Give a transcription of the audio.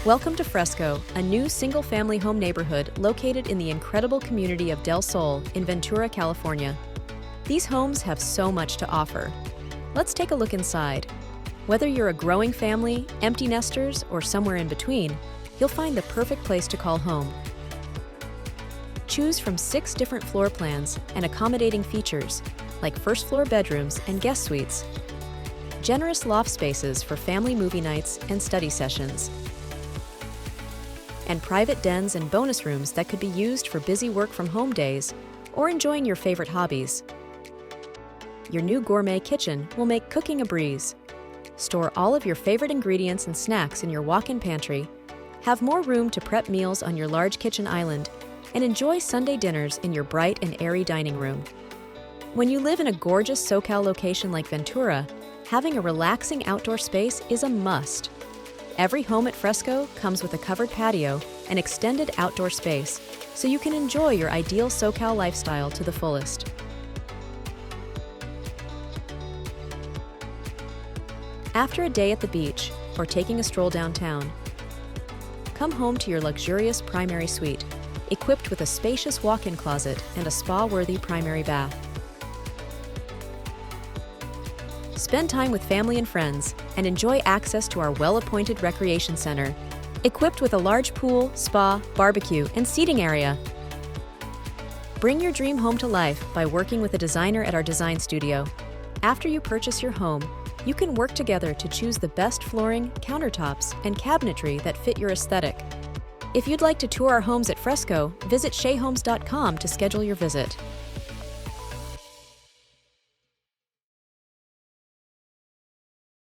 Welcome to Fresco, a new single-family home neighborhood located in the incredible community of Del Sol in Ventura, California. These homes have so much to offer. Let's take a look inside. Whether you're a growing family, empty nesters, or somewhere in between, you'll find the perfect place to call home. Choose from 6 different floor plans and accommodating features, like first-floor bedrooms and guest suites, generous loft spaces for family movie nights and study sessions, and private dens and bonus rooms that could be used for busy work-from-home days or enjoying your favorite hobbies. Your new gourmet kitchen will make cooking a breeze. Store all of your favorite ingredients and snacks in your walk-in pantry, have more room to prep meals on your large kitchen island, and enjoy Sunday dinners in your bright and airy dining room. When you live in a gorgeous SoCal location like Ventura, having a relaxing outdoor space is a must. Every home at Fresco comes with a covered patio and extended outdoor space, so you can enjoy your ideal SoCal lifestyle to the fullest. After a day at the beach or taking a stroll downtown, come home to your luxurious primary suite, equipped with a spacious walk-in closet and a spa-worthy primary bath. Spend time with family and friends and enjoy access to our well-appointed recreation center, equipped with a large pool, spa, barbecue, and seating area. Bring your dream home to life by working with a designer at our design studio. After you purchase your home, you can work together to choose the best flooring, countertops, and cabinetry that fit your aesthetic. If you'd like to tour our homes at Fresco, visit sheahomes.com to schedule your visit.